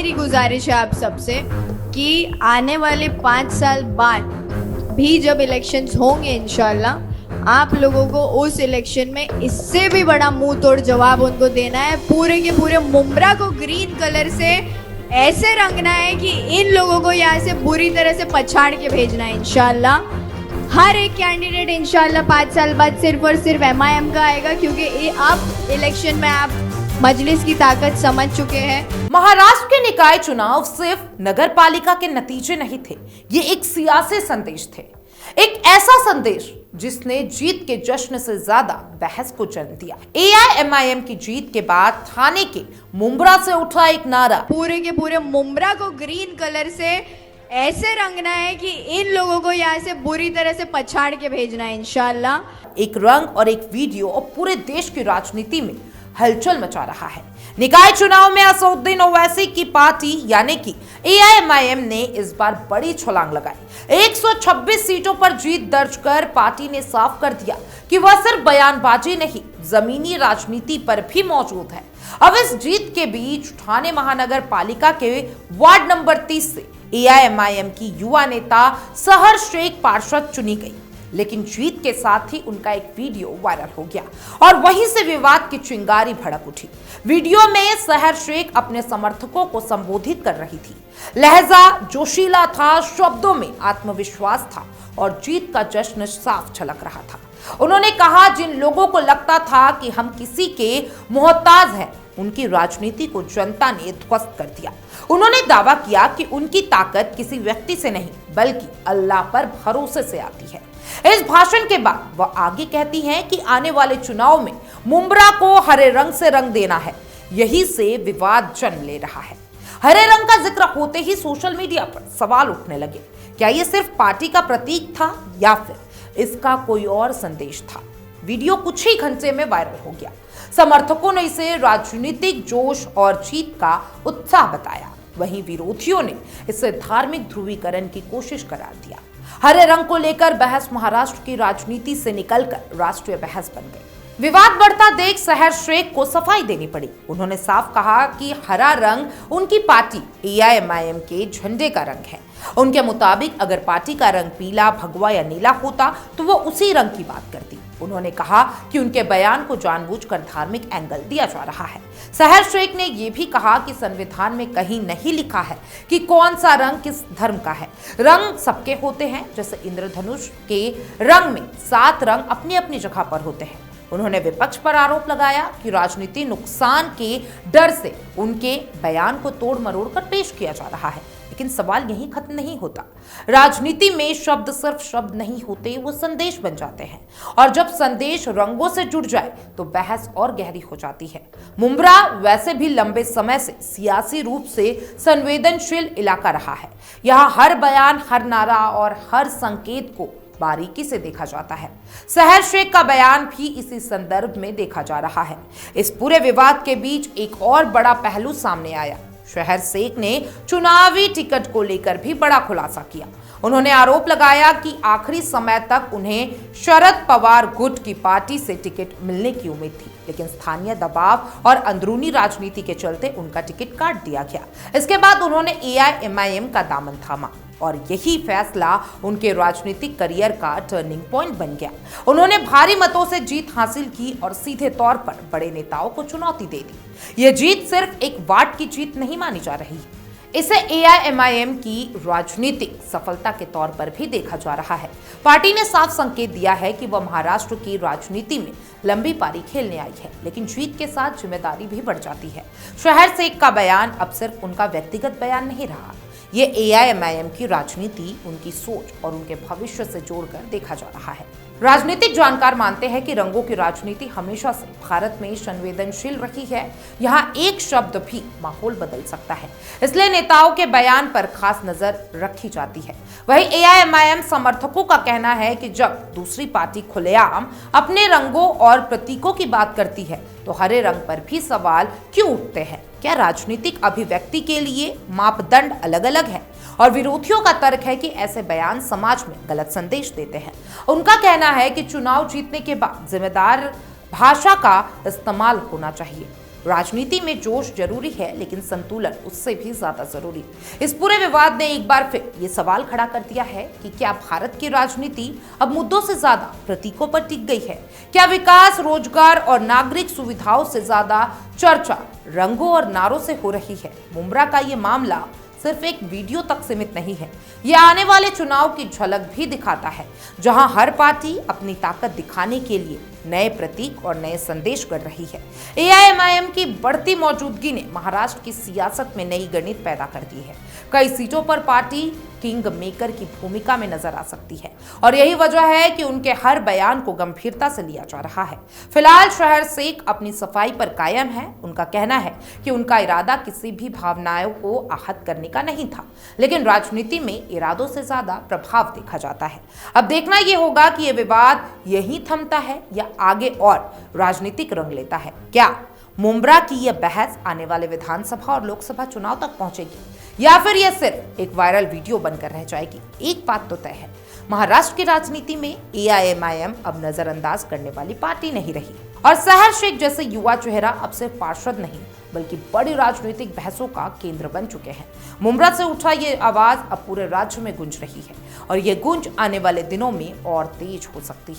मेरी गुजारिश है आप सबसे कि आने वाले 5 साल बाद भी जब इलेक्शंस होंगे इंशाल्लाह, आप लोगों को उस इलेक्शन में इससे भी बड़ा मुंह तोड़ जवाब उनको देना है। पूरे के पूरे मुंब्रा को ग्रीन कलर से ऐसे रंगना है कि इन लोगों को यहाँ से बुरी तरह से पछाड़ के भेजना है इंशाल्लाह। हर एक कैंडिडेट इंशाल्लाह 5 साल बाद सिर्फ और सिर्फ MIM का आएगा, क्योंकि आप इलेक्शन में आप मजलिस की ताकत समझ चुके हैं। महाराष्ट्र के निकाय चुनाव सिर्फ नगर पालिका के नतीजे नहीं थे, ये एक सियासी संदेश थे, एक ऐसा संदेश जिसने जीत के जश्न से ज्यादा बहस को जन्म दिया। AIMIM की जीत के बाद थाने के मुंब्रा से उठा एक नारा, पूरे के पूरे मुंब्रा को ग्रीन कलर से ऐसे रंगना है कि इन लोगों को यहाँ से बुरी तरह से पछाड़ के भेजना है इंशाल्लाह। एक रंग और एक वीडियो और पूरे देश की राजनीति में हलचल मचा रहा है। निकाय चुनाव में असदुद्दीन ओवैसी की पार्टी यानी कि AIMIM ने इस बार बड़ी छलांग लगाई। 126 सीटों पर जीत दर्ज कर पार्टी ने साफ कर दिया कि वह सिर्फ बयानबाजी नहीं, जमीनी राजनीति पर भी मौजूद है। अब इस जीत के बीच ठाणे महानगर पालिका के वार्ड नंबर 30 से AIMIM की युवा नेता सहर शेख पार्षद चुनी गई, लेकिन जीत के साथ ही उनका एक वीडियो वायरल हो गया और वहीं से विवाद की चिंगारी भड़क उठी। वीडियो में सहर शेख अपने समर्थकों को संबोधित कर रही थी। लहजा जोशीला था, शब्दों में आत्मविश्वास था और जीत का जश्न साफ झलक रहा था। उन्होंने कहा, जिन लोगों को लगता था कि हम किसी के मोहताज हैं, उनकी राजनीति को जनता ने ध्वस्त कर दिया। उन्होंने दावा किया कि उनकी ताकत किसी व्यक्ति से नहीं बल्कि अल्लाह पर भरोसे से आती है। इस भाषण के बाद वह आगे कहती हैं कि आने वाले चुनाव में मुंब्रा को हरे रंग से रंग देना है, यही से विवाद जन्म ले रहा है। हरे रंग का जिक्र होते ही सोशल मीडिया पर सवाल उठने लगे, क्या ये सिर्फ पार्टी का प्रतीक था या फिर इसका कोई और संदेश था। वीडियो कुछ ही घंटे में वायरल हो गया। समर्थकों ने इसे राजनीतिक जोश और जीत का उत्साह बताया, वहीं विरोधियों ने इसे धार्मिक ध्रुवीकरण की कोशिश करार दिया। हरे रंग को लेकर बहस महाराष्ट्र की राजनीति से निकलकर राष्ट्रीय बहस बन गई। विवाद बढ़ता देख सहर शेख को सफाई देनी पड़ी। उन्होंने साफ कहा कि हरा रंग उनकी पार्टी AIMIM के झंडे का रंग है। उनके मुताबिक अगर पार्टी का रंग पीला, भगवा या नीला होता तो वो उसी रंग की बात करती। उन्होंने कहा कि उनके बयान को जानबूझकर धार्मिक एंगल दिया जा रहा है। सहर शेख ने यह भी कहा कि संविधान में कहीं नहीं लिखा है कि कौन सा रंग किस धर्म का है। रंग सबके होते हैं, जैसे इंद्रधनुष के रंग में 7 रंग अपनी अपनी जगह पर होते हैं। उन्होंने विपक्ष पर आरोप लगाया कि राजनीति नुकसान के डर से उनके बयान को तोड़ मरोड़ कर पेश किया जा रहा है, लेकिन सवाल यहीं खत्म नहीं होता। राजनीति में शब्द सिर्फ शब्द नहीं होते, वो संदेश बन जाते हैं और जब संदेश रंगों से जुड़ जाए तो बहस और गहरी हो जाती है। मुंब्रा वैसे भी लंबे समय से सियासी रूप से संवेदनशील इलाका रहा है। यहाँ हर बयान, हर नारा और हर संकेत को बारीकी से देखा जाता है। सहर शेख का बयान भी इसी संदर्भ में देखा जा रहा है। इस पूरे विवाद के बीच एक और बड़ा पहलू सामने आया। सहर शेख ने चुनावी टिकट को लेकर भी बड़ा खुलासा किया। उन्होंने आरोप लगाया कि आखिरी समय तक उन्हें शरद पवार गुट की पार्टी से टिकट मिलने की उम्मीद थी, लेकिन स्थानीय दबाव और अंदरूनी राजनीति के चलते उनका टिकट काट दिया गया। इसके बाद उन्होंने AIMIM का दामन थामा और यही फैसला उनके राजनीतिक करियर का टर्निंग पॉइंट बन गया। उन्होंने भारी मतों से जीत हासिल की और सीधे तौर पर बड़े नेताओं को चुनौती दे दी। यह जीत सिर्फ एक वार्ड की जीत नहीं मानी जा रही, इसे AIMIM की राजनीतिक सफलता के तौर पर भी देखा जा रहा है। पार्टी ने साफ संकेत दिया है कि वह महाराष्ट्र की राजनीति में लंबी पारी खेलने आई है, लेकिन जीत के साथ जिम्मेदारी भी बढ़ जाती है। सहर शेख का बयान अब सिर्फ उनका व्यक्तिगत बयान नहीं रहा, ये AIMIM की राजनीति, उनकी सोच और उनके भविष्य से जोड़कर देखा जा रहा है। राजनीतिक जानकार मानते हैं कि रंगों की राजनीति हमेशा से भारत में संवेदनशील रही है। यहाँ एक शब्द भी माहौल बदल सकता है, इसलिए नेताओं के बयान पर खास नजर रखी जाती है। वहीं AIMIM समर्थकों का कहना है कि जब दूसरी पार्टी खुलेआम अपने रंगों और प्रतीकों की बात करती है तो हरे रंग पर भी सवाल क्यों उठते हैं। क्या राजनीतिक अभिव्यक्ति के लिए मापदंड अलग अलग है? और विरोधियों का तर्क है कि ऐसे बयान समाज में गलत संदेश देते हैं। उनका कहना है कि चुनाव जीतने के बाद जिम्मेदार भाषा का इस्तेमाल होना चाहिए। राजनीति में जोश जरूरी है, लेकिन संतुलन उससे भी ज्यादा जरूरी। इस पूरे विवाद ने एक बार फिर ये सवाल खड़ा कर दिया है कि क्या भारत की राजनीति अब मुद्दों से ज्यादा प्रतीकों पर टिक गई है? क्या विकास, रोजगार और नागरिक सुविधाओं से ज्यादा चर्चा रंगों और नारों से हो रही है? मुंब्रा का ये मामला सिर्फ एक वीडियो तक सीमित नहीं है, यह आने वाले चुनाव की झलक भी दिखाता है, जहां हर पार्टी अपनी ताकत दिखाने के लिए नए प्रतीक और नए संदेश कर रही है। एआईएमआईएम की बढ़ती मौजूदगी ने महाराष्ट्र की सियासत में नई गणित पैदा कर दी है। कई सीटों पर पार्टी किंग मेकर की भूमिका में नजर आ सकती है और यही वजह है कि उनके हर बयान को गंभीरता से लिया जा रहा है। फिलहाल शहर शेख अपनी सफाई पर कायम है। उनका कहना है कि उनका इरादा किसी भी भावनाओं को आहत करने का नहीं था, लेकिन राजनीति में इरादों से ज्यादा प्रभाव देखा जाता है। अब देखना यह होगा कि यह विवाद यहीं थमता है या आगे और राजनीतिक रंग लेता है। क्या मुंब्रा की यह बहस आने वाले विधानसभा और लोकसभा चुनाव तक पहुंचेगी या फिर यह सिर्फ एक वायरल वीडियो बनकर रह जाएगी? एक बात तो तय है, महाराष्ट्र की राजनीति में एआईएमआईएम अब नजरअंदाज करने वाली पार्टी नहीं रही और शहर शेख जैसे युवा चेहरा अब सिर्फ पार्षद नहीं बल्कि बड़ी राजनीतिक बहसों का केंद्र बन चुके हैं। मुंब्रा से उठा ये आवाज अब पूरे राज्य में गूंज रही है और ये गूंज आने वाले दिनों में और तेज हो सकती